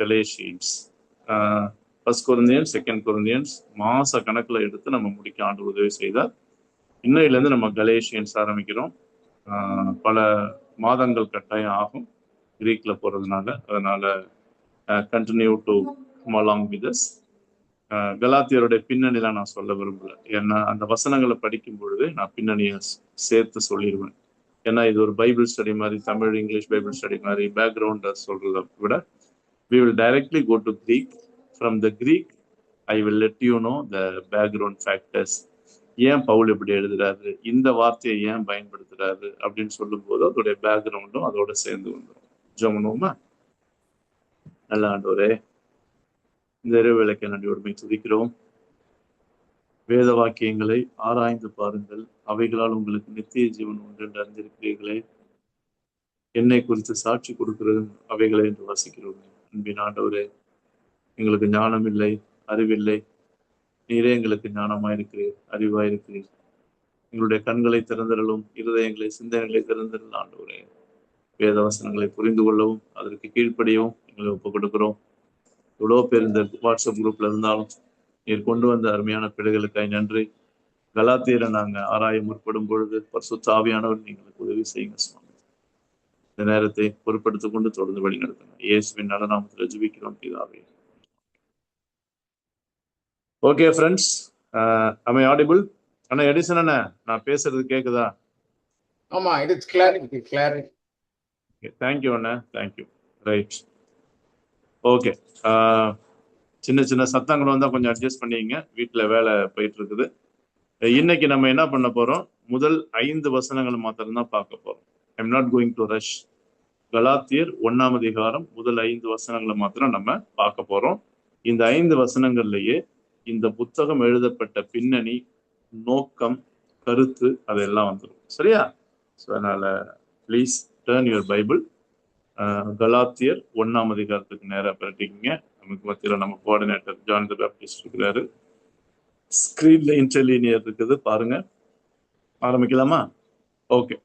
Galatians, first Corinthians, second Corinthians மாச கணக்குல எடுத்து நம்ம முடிக்க ஆண்டு உதவி செய்தார். இன்னையிலேருந்து நம்ம கலேஷியன்ஸ் ஆரம்பிக்கிறோம். பல மாதங்கள் கட்டாயம் ஆகும் கிரீக்ல போறதுனால. அதனால continue to come along with us. கலாத்தியருடைய பின்னணிலாம் நான் சொல்ல விரும்பல. ஏன்னா அந்த வசனங்களை படிக்கும் பொழுது நான் பின்னணியை சேர்த்து சொல்லிடுவேன். ஏன்னா இது ஒரு பைபிள் ஸ்டடி மாதிரி, தமிழ் இங்கிலீஷ் பைபிள் ஸ்டடி மாதிரி பேக்ரவுண்டை சொல்றதை விட we will directly go to Greek. From the Greek, I will let you know the background factors. ஏன் பவுல் இப்படி எழுதுறாரு, இந்த வார்த்தையை ஏன் பயன்படுத்துறாரு அப்படின்னு சொல்லும் போது அதோடைய பேக்ரவுண்டும் அதோட சேர்ந்து வந்துடும். ஜெபம்மா. நல்ல ஆண்டவரே, இந்த இரவுவேளைக்கு நன்றி உரிமை துதிக்கிறோம். வேத வாக்கியங்களை ஆராய்ந்து பாருங்கள், அவைகளால் உங்களுக்கு நித்திய ஜீவன் உண்டு என்று அறிந்திருக்கிறீர்களே. என்னை குறித்து சாட்சி கொடுக்கிறது அவைகளை என்று வாசிக்கிறோம். அன்பின் ஆண்டவரே, எங்களுக்கு ஞானம் இல்லை, அறிவில்லை. நீரே எங்களுக்கு ஞானமாயிருக்கிறீர், அறிவாயிருக்கிறீர். எங்களுடைய கண்களை திறந்திரலும், இருதயங்களை, சிந்தனைகளை திறந்திரலும் ஆண்டவரே. வேதவசனங்களை புரிந்து கொள்ளவும் அதற்கு கீழ்ப்படியவும் எங்களை ஒப்புக் கொடுக்கிறோம். எவ்வளோ பேர் இந்த வாட்ஸ்அப் குரூப்ல இருந்தாலும் நீர் கொண்டு வந்த அருமையான பிள்ளைகளுக்காய் நன்றி. கலாத்தியரை நாங்கள் ஆராய முற்படும் பொழுது பரிசுத்த ஆவியானவர் எங்களுக்கு உதவி செய்யுங்க சுவாமி. இந்த நேரத்தை பொறுப்படுத்திக் கொண்டு தொடர்ந்து வழி நடத்துங்க. இயேசுவின் நல்ல நாமத்தில் ஜெபிக்கிறோம் பிதாவே. Okay friends, am I audible? அண்ணா எடிசன் அண்ணா, நான் பேசுறது கேக்குதா? ஆமா, it is clarity. Thank you அண்ணா, thank you. Right, okay. சின்ன சின்ன சத்தங்கள் வந்தா கொஞ்சம் அட்ஜஸ்ட் பண்ணிங்க, வீட்டுல வேலை போயிட்டு இருக்குது. இன்னைக்கு நம்ம என்ன பண்ண போறோம், முதல் 5 வசனங்கள் மாத்திரம்தான் பார்க்க போறோம். I'm not going to rush. கலாத்தியர் 1ஆம் அதிகாரம் முதல் 5 வசனங்களை மாத்திரம் நம்ம பார்க்க போறோம். இந்த 5 வசனங்கள்லயே இந்த புத்தகம் எழுதப்பட்ட பின்னணி, நோக்கம், கருத்து அதெல்லாம் வந்துடும். சரியா? ஸோ அதனால ப்ளீஸ் டர்ன் யுவர் பைபிள். கலாத்தியர் 1ஆம் அதிகாரத்துக்கு நேராக பிரட்டிக்கிங்க. நமக்கு மத்தியில் நம்ம கோஆர்டினேட்டர் ஜான் தி பேப்டிஸ்ட் இருக்கிறாரு. ஸ்கிரீன்ல இன்டர்லீனியர் இருக்குது, பாருங்க. ஆரம்பிக்கலாமா? ஓகே.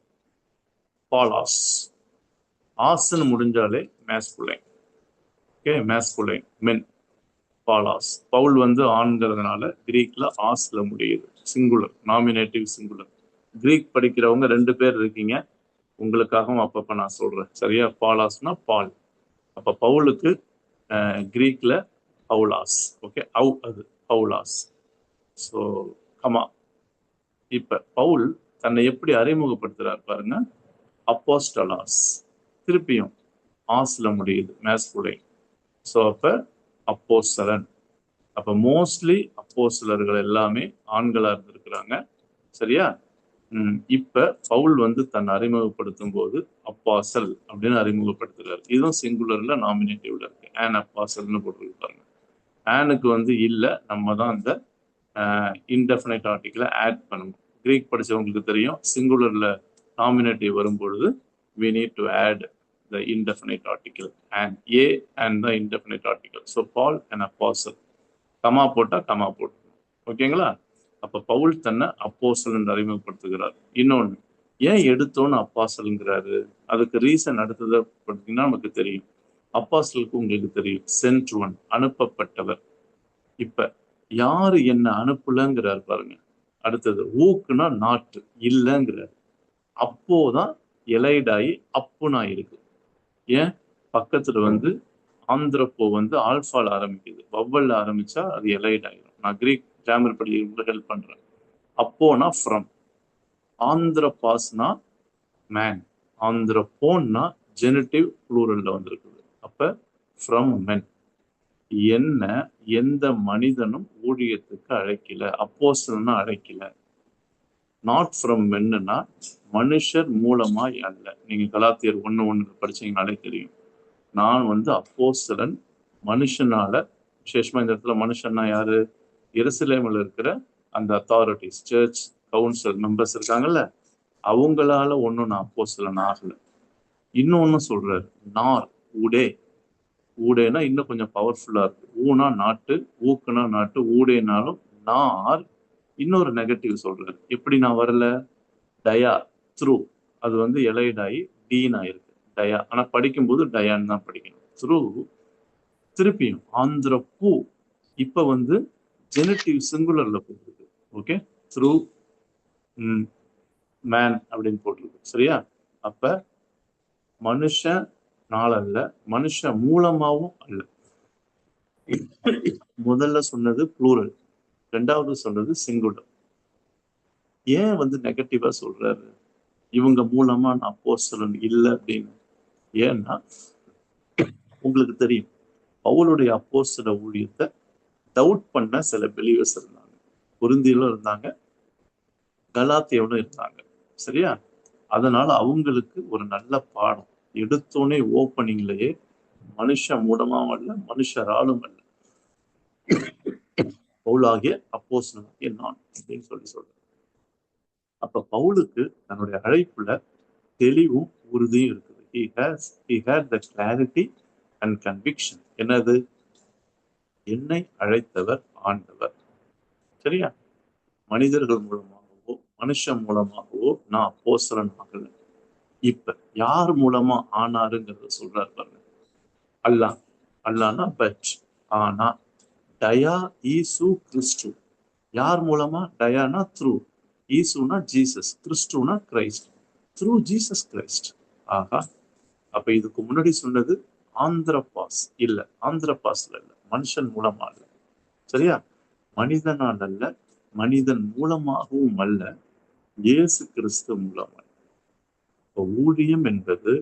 பாலாஸ். ஆஸ்ன்னு முடிஞ்சாலே masculine. Okay, masculine men. Paulos. Paul ஆண்கிறதுனால கிரீக்ல ஆஸ்ல முடியுது, சிங்குலர், நாமினேட்டிவ் சிங்குலர். கிரீக் படிக்கிறவங்க 2 பேர் இருக்கீங்க, உங்களுக்காகவும் அப்பப்ப நான் சொல்றேன். சரியா? பாலாஸ்னா பால். அப்ப பவுலுக்கு கிரீக்ல பவுலாஸ். ஓகே, அது பவுலாஸ். So comma. இப்ப பவுல் தன்னை எப்படி அறிமுகப்படுத்துறாரு பாருங்க. அப்போஸ்டலாஸ், திருப்பியும் ஆஸ்ல முடியுது, மேஸ்குலைன். ஸோ அப்ப அப்போஸ்தலன். அப்ப மோஸ்ட்லி அப்போஸ்தலர்கள் எல்லாமே ஆண்களா இருந்திருக்கிறாங்க. சரியா? இப்ப பவுல் தன்னை அறிமுகப்படுத்தும் போது அப்பாசல் அப்படின்னு அறிமுகப்படுத்துறாரு. இதுவும் சிங்குலர்ல நாமினேட்டிவ்ல இருக்கு. ஆன் அப்பாசல்னு போட்டிருக்காங்க. ஆனுக்கு இல்ல, நம்ம தான் அந்த இன்டெஃபினைட் ஆர்டிகிளை ஆட் பண்ணணும். கிரீக் படிச்சவங்களுக்கு தெரியும், சிங்குலர்ல நாமினேட்டிவ் வரும்பொழுது we need to add the indefinite article and the indefinite article. So Paul an apostle. Comma போட்டா கமா போட்டு. ஓகேங்களா? அப்ப பவுல் தன்னை அப்போஸ்தலன் என்று அறிமுகப்படுத்துகிறார். இன்னொன்னு, ஏன் எடுத்தோன்னு அப்பாஸ்தலங்கிறாரு? அதுக்கு ரீசன் அடுத்தது பார்த்தீங்கன்னா நமக்கு தெரியும். அப்போஸ்தலனுக்கு உங்களுக்கு தெரியும், சென்ட் ஒன், அனுப்பப்பட்டவர். இப்ப யாரு என்ன அனுப்பலங்கிறாரு பாருங்க. அடுத்தது ஊக்குனா நாட்டு இல்லைங்கிறாரு. அப்போதான் எலைடாயி அப்புனா இருக்கு. ஏன்? பக்கத்துல ஆந்திரப்போ ஆல்பால ஆரம்பிக்குது, வவ்வல்ல ஆரம்பிச்சா அது எலைட் ஆயிரும். நான் கிரீக் கிராமர் படி ஹெல்ப் பண்றேன். அப்போனா ஃப்ரம், ஆந்திரபாஸ்னா மேன், ஆந்திரப்போன்னா ஜெனிட்டிவ் ப்ளூரல்ல வந்திருக்குது. அப்ப ஃப்ரம் மென். என்ன எந்த மனிதனும் ஊழியத்துக்கு அழைக்கல, அப்போஸ்தலனா அழைக்கல. நாட் ஃப்ரம் மென்னுனா மனுஷர் மூலமாய் அல்ல. நீங்க கலாத்தியர் 1:1 படிச்சீங்கனாலே தெரியும். நான் அப்போஸ்தலன் மனுஷனால, விசேஷமா இந்த இடத்துல மனுஷன்னா யாரு? எருசலேமில் இருக்கிற அந்த அத்தாரிட்டிஸ், சர்ச் கவுன்சில் மெம்பர்ஸ் இருக்காங்கல்ல, அவங்களால ஒன்றும் நான் அப்போஸ்தலன் ஆகல. இன்னொன்னு சொல்றாரு, நார் ஊடே. ஊடேனா இன்னும் கொஞ்சம் பவர்ஃபுல்லா இருக்கு. ஊனா நாட்டு, ஊக்குனா நாட்டு, ஊடேனாலும் நார். இன்னொரு நெகட்டிவ் சொல்றாரு. எப்படி நான் வரல? டயா, த்ரூ. அது எலைடாயி டீனா இருக்கு, டயா. ஆனா படிக்கும்போது டயான்னு தான் படிக்கணும். த்ரூ திருப்பியும் ஆந்திரப்பூ இப்ப வந்து ஜெனட்டிவ் சிங்குலர்ல போட்டிருக்கு. ஓகே, த்ரூ மேன் அப்படின்னு போட்டிருக்கு. சரியா? அப்ப மனுஷன் நாளல்ல, மனுஷன் மூலமாவும் அல்ல. முதல்ல சொன்னது ப்ளூரல், ரெண்டாவது சொன்னது சிங்குலர். ஏன் வந்து நெகட்டிவா சொல்றாரு? இவங்க மூலமா நான் அப்போஸ்தலன் இல்லை அப்படின்னு. ஏன்னா உங்களுக்கு தெரியும், பவுலுடைய அப்போஸ்தல ஊழியத்தை டவுட் பண்ண சில பிலீவர்ஸ் இருந்தாங்க. கொரிந்தியிலும் இருந்தாங்க, கலாத்தியாவிலும் இருந்தாங்க. சரியா? அதனால அவங்களுக்கு ஒரு நல்ல பாடம் எடுத்தோடனே ஓப்பனிங்லயே மனுஷன் மூலமாவும் அல்ல, மனுஷராலும் அல்ல, பவுலாகிய அப்போஸ்தலனாகிய நான் அப்படின்னு சொல்லி சொல்றேன். அப்ப பவுலுக்கு தன்னுடைய அழைப்புல தெளிவும் உறுதியும் இருக்குது. He had the clarity and conviction. என்னது? என்னை அழைத்தவர் ஆண்டவர். சரியா? மனிதர்கள் மூலமாகவோ மனுஷன் மூலமாகவோ நான் அப்போஸ்தலன் ஆகல. இப்ப யார் மூலமா ஆனாருங்கிறத சொல்றாரு பாருங்க. அல்லாஹ். அல்லாஹ்னா பட், ஆனா டயா ஈசு கிறிஸ்து. யார் மூலமா? டயானா த்ரூ, ஈசுனா ஜீசஸ், கிறிஸ்துனா கிரைஸ்ட். Through Jesus Christ. ஆகா, அப்ப இதுக்கு முன்னாடி சொன்னது ஆந்திரபாஸ் இல்ல, ஆந்திரபாஸ்ல இல்ல, மனுஷன் மூலமா இல்ல. சரியா? மனிதனால் அல்ல, மனிதன் மூலமாகவும் அல்ல, இயேசு கிறிஸ்து மூலமா. ஊழியம் என்பது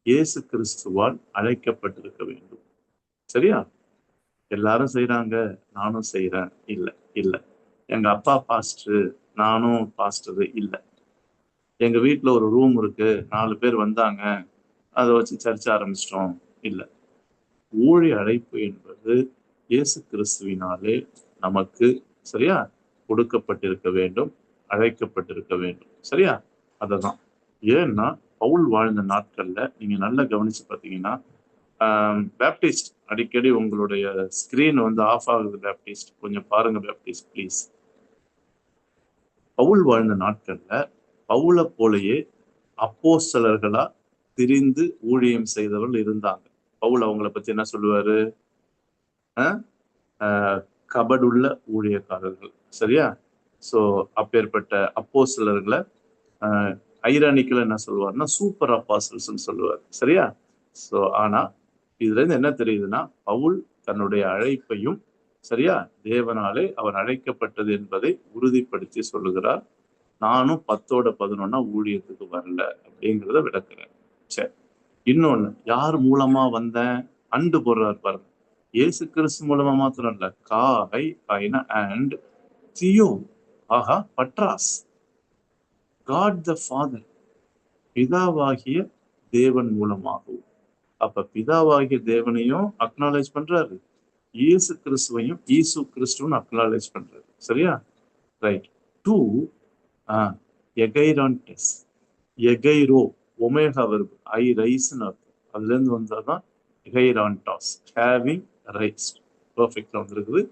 இயேசு கிறிஸ்துவால் அழைக்கப்பட்டிருக்க வேண்டும். சரியா? எல்லாரும் செய்யறாங்க, நானும் செய்யறேன் இல்ல, இல்ல. எங்க அப்பா பாஸ்டர், நானும் பாஸ்டர் இல்ல. எங்க வீட்டுல ஒரு ரூம் இருக்கு, 4 பேர் வந்தாங்க, அதை வச்சு சர்ச்சை ஆரம்பிச்சிட்டோம் இல்ல. ஊழிய அழைப்பு என்பது இயேசு கிறிஸ்துவினாலே நமக்கு, சரியா, கொடுக்கப்பட்டிருக்க வேண்டும், அழைக்கப்பட்டிருக்க வேண்டும். சரியா? அததான். ஏன்னா பவுல் வாழ்ந்த நாட்கள்ல நீங்க நல்லா கவனிச்சு பார்த்தீங்கன்னா, பேப்டிஸ்ட் அடிக்கடி உங்களுடைய ஸ்கிரீன் வந்து ஆஃப் ஆகுது. பேப்டிஸ்ட் கொஞ்சம் பாருங்க, பேப்டிஸ்ட் ப்ளீஸ். பவுல் வாழ்ந்த நாட்கள்ல பவுலை போலயே அப்போஸ்தலர்களா திரிந்து ஊழியம் செய்தவர்கள் இருந்தாங்க. பவுல் அவங்கள பத்தி என்ன சொல்லுவாரு? கபடுள்ள ஊழியக்காரர்கள். சரியா? சோ அப்பேற்பட்ட அப்போஸ்தலர்களை ஐரானிக்கல என்ன சொல்லுவாருன்னா சூப்பர் அப்பாசல்ஸ் சொல்லுவார். சரியா? சோ ஆனா இதுல இருந்து என்ன தெரியுதுன்னா, பவுல் தன்னுடைய அழைப்பையும், சரியா, தேவனாலே அவர் அழைக்கப்பட்டது என்பதை உறுதிப்படுத்தி சொல்லுகிறார். நானும் 10-11 ஊழியத்துக்கு வரல அப்படிங்கிறத விளக்குறேன். சரி, இன்னொன்னு, யார் மூலமா வந்தேன்? அண்டு போடுறாரு பாருங்க. இயேசு கிறிஸ்து மூலமா மாத்திரம் இல்ல, காய் காய்னா அண்ட் தியோ, ஆஹா, பட்ராஸ், காட் த ஃபாதர், பிதாவாகிய தேவன் மூலமாகவும். அப்ப பிதாவாகிய தேவனையும் அக்னாலேஜ் பண்றாரு, இயேசு கிறிஸ்துவையும் ஈசு கிறிஸ்துவன் அக்னாலேஜ் பண்றாரு. சரியா? ரைட். 2 எகைரான்டெஸ், எகைரோ, ஒமேகா வெர்பு, ஐ ரைஸ்ன்னு அர்த்தம். அதுல இருந்து வந்தாதான் எகைரான்டாஸ், ஹேவிங் ரைஸ்ட். பெர்ஃபெக்டா வந்திருக்குது.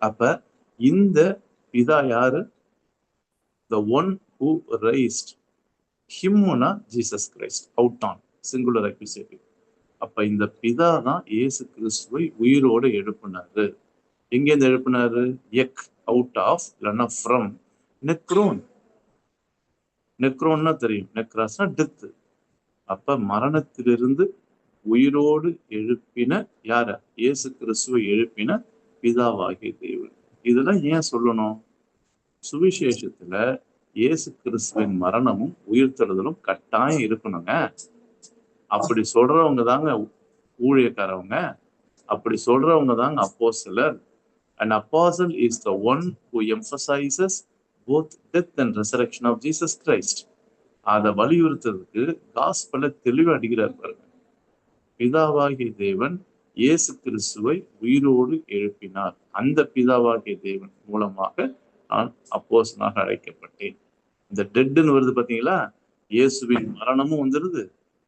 அப்ப இந்த பிதா யாரு? the one who raised himனா ஜீசஸ் கிரைஸ்ட், அவுட் ஆன் சிங்குலர் அக்யூசேட்டிவ். அப்ப இந்த பிதா தான் இயேசு கிறிஸ்துவை உயிரோடு எழுப்பினாரு. எங்கேருந்து எழுப்பினாரு? எக், அவுட் ஆஃப், இல்லைன்னா ஃப்ரம் நெக்ரோன். நெக்ரோன்னா தெரியும், நெக்ராஸ்னா டெத்து. அப்ப மரணத்திலிருந்து உயிரோடு எழுப்பின யார? இயேசு கிறிஸ்துவை எழுப்பின பிதாவாகிய தேவன். இதெல்லாம் ஏன் சொல்லணும்? சுவிசேஷத்துல இயேசு கிறிஸ்துவின் மரணமும் உயிர்த்தெழுதலும் கட்டாயம் இருக்கணுங்க. அப்படி சொல்றவங்க தாங்க ஊழியக்காரவங்க, அப்படி சொல்றவங்க தாங்க அப்போஸ்தலர். An apostle is the one who emphasizes both death and resurrection of Jesus Christ. அதை வலியுறுத்துறதுக்கு காஸ்பல தெளிவா அடிக்கிறார் பாருங்க. பிதாவாகிய தேவன் இயேசு கிறிஸ்துவை உயிரோடு எழுப்பினார். அந்த பிதாவாகிய தேவன் மூலமாக நான் அப்போஸ்தலனாக அழைக்கப்பட்டேன். இந்த டெட்னு வருது பாத்தீங்களா? இயேசுவின் மரணமும் வந்துருது,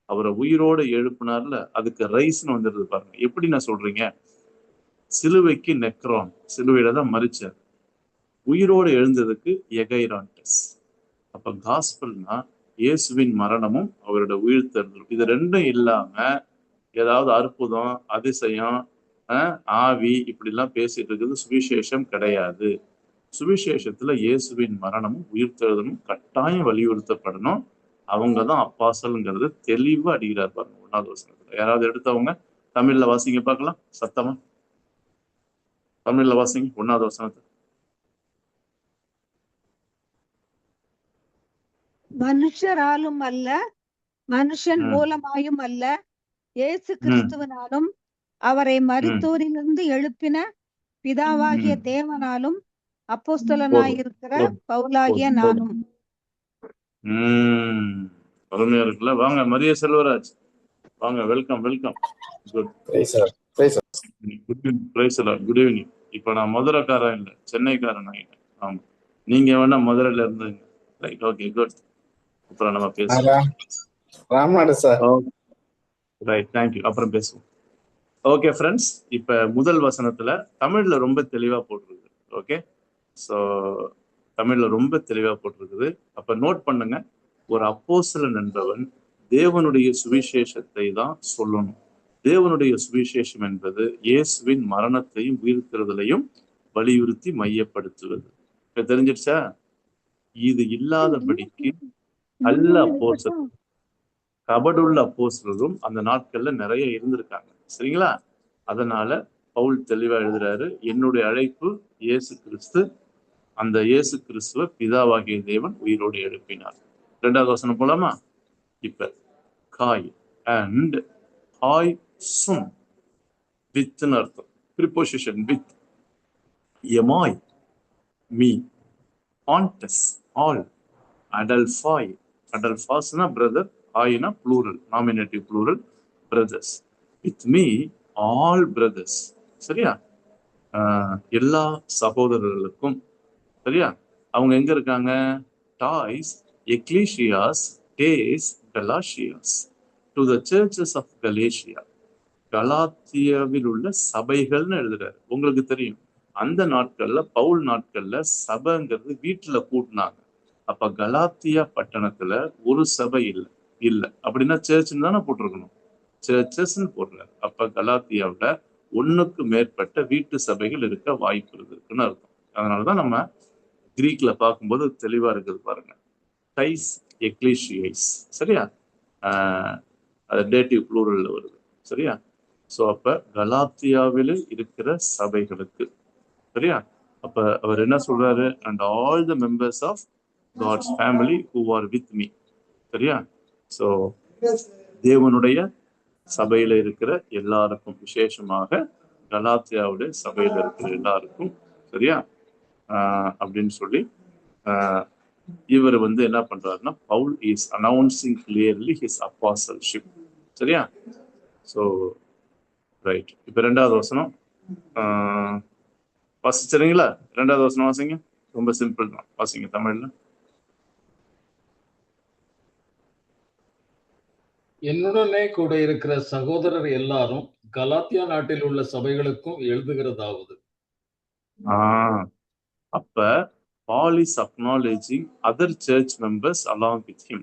அவரை உயிரோடு எழுப்பினார்ல, அதுக்கு ரைஸ்ன்னு வந்துருது பாருங்க. எப்படி நான் சொல்றீங்க? சிலுவைக்கு நெக்ரான், சிலுவையில தான் மரிச்சார். உயிரோடு எழுந்ததுக்கு எகைரான்டஸ். அப்ப காஸ்பல்னா இயேசுவின் மரணமும் அவரோட உயிர்த்தெழுதலும். இது ரெண்டும் இல்லாம ஏதாவது அற்புதம், அதிசயம், ஆவி இப்படிலாம் பேசிட்டு இருக்குது. சுவிசேஷம் கிடையாது. சுவிசேஷத்துல இயேசுவின் மரணமும் உயிர்த்தெழுதலும் கட்டாயம் வலியுறுத்தப்படணும். அவங்கதான் அப்பாசல்ங்கிறது தெளிவா அடிக்கிறார் பாருங்க 1வது வசனத்துல. யாராவது எடுத்தவங்க தமிழ்ல வாசிங்க பார்க்கலாம், சத்தமா தமிழ்ல வாசிங்க 1வது வசனத்தை. மனுஷராலும் அல்ல, மனுஷன் மூலமாயும் அல்ல, இயேசு கிறிஸ்துவனாலும் அவரை மரித்தோரிலிருந்து எழுப்பின பிதாவாகிய தேவனாலும் அப்போஸ்தலனாயிருக்கிற பவுலாகிய நானும். அருமையா இருக்குல்ல. வாங்க மரிய செல்வராஜ், வாங்க. Welcome welcome. Good evening. இப்ப நான் மதுரைக்காரன் இல்லை, சென்னைக்காரன் ஆகிட்டேன். ஆமா, நீங்க வேணா மதுரையில இருந்துங்க. Right, okay, good. அப்புறம் நம்ம பேசுவோம். Right, thank you. அப்புறம் பேசுவோம். ஓகே ஃப்ரெண்ட்ஸ், இப்ப முதல் வசனத்துல தமிழ்ல ரொம்ப தெளிவா போட்டிருக்கு. ஓகே, ஸோ தமிழ்ல ரொம்ப தெளிவா போட்டிருக்குது. அப்ப நோட் பண்ணுங்க, ஒரு அப்போஸ்தலன் என்பவன் தேவனுடைய சுவிசேஷத்தை தான் சொல்லணும். தேவனுடைய சுவிசேஷம் என்பது இயேசுவின் மரணத்தையும் உயிர்த்தெழுதலையும் வலியுறுத்தி மையப்படுத்துவது. இப்ப தெரிஞ்சிடுச்சா? இது இல்லாதபடிக்கு நல்ல அப்போஸ்தலர், கபடுள்ள அப்போஸ்தலரும் அந்த நாட்கள்ல நிறைய இருந்திருக்காங்க. சரிங்களா? அதனால பவுல் தெளிவா எழுதுறாரு, என்னுடைய அழைப்பு இயேசு கிறிஸ்து, அந்த இயேசு கிறிஸ்துவ பிதாவாகிய தேவன் உயிரோடு எழுப்பினார். 2வது வசனம் போலாமா? இப்ப காய் அண்ட் ஹாய் சும் வித்னு அர்த்தம். Preposition with. எமாய் மீ பாண்டஸ் ஆல் அடல்ஃபாய். அடல்ஃபாஸ்னா பிரதர், ஆயினா plural, nominative plural, brothers. With me all brothers. சரியா? எல்லா சகோதரர்களுக்கும். சரியா? அவங்க எங்க இருக்காங்க? டாய்ஸ் எக்லீசியாஸ் டேஸ் கலாஷியாஸ் to the churches of Galatia. கலாத்தியாவில் உள்ள சபைகள்னு எழுதுறாரு. உங்களுக்கு தெரியும், அந்த நாட்கள்ல, பவுல் நாட்கள்ல சபைங்கிறது வீட்டுல கூட்டினாங்க. அப்ப கலாத்தியா பட்டணத்துல ஒரு சபை இல்ல அப்படின்னா சர்ச்ன்னு தானே போட்டிருக்கணும், சர்ச்சஸ்ன்னு போடுறாரு. அப்ப கலாத்தியாவில 1க்கு மேற்பட்ட வீட்டு சபைகள் இருக்க வாய்ப்பு இருக்குன்னு அர்த்தம். அதனாலதான் நம்ம கிரீக்ல பார்க்கும்போது தெளிவா இருக்குது பாருங்க, டைஸ் எக்லீஷியைஸ். சரியா? அது டேட்டிவ் ப்ளூரல்ல வருது. சரியா? ஸோ அப்ப கலாத்தியாவில இருக்கிற சபைகளுக்கு. சரியா? அப்ப அவர் என்ன சொல்றாரு? And all the members of God's family who are with me. சரியா? ஸோ தேவனுடைய சபையில இருக்கிற எல்லாருக்கும், விசேஷமாக கலாத்தியாவுடைய சபையில இருக்கிற எல்லாருக்கும். சரியா? அப்படின்னு சொல்லி இவர் என்ன பண்றாருன்னா, Paul is announcing clearly his apostleship. சரியா? So right. இப்ப 2வது வசனம் வாசிச்சிருங்களா? 2வது வசனம் வாசிங்க. ரொம்ப சிம்பிள் தான், வாசிங்க தமிழ்ல. என்னுடனே கூட இருக்கிற சகோதரர் எல்லாரும் கலாத்தியா நாட்டில் உள்ள சபைகளுக்கும் எழுதுகிறதாவது. அப்ப Paul is acknowledging other church members along with him.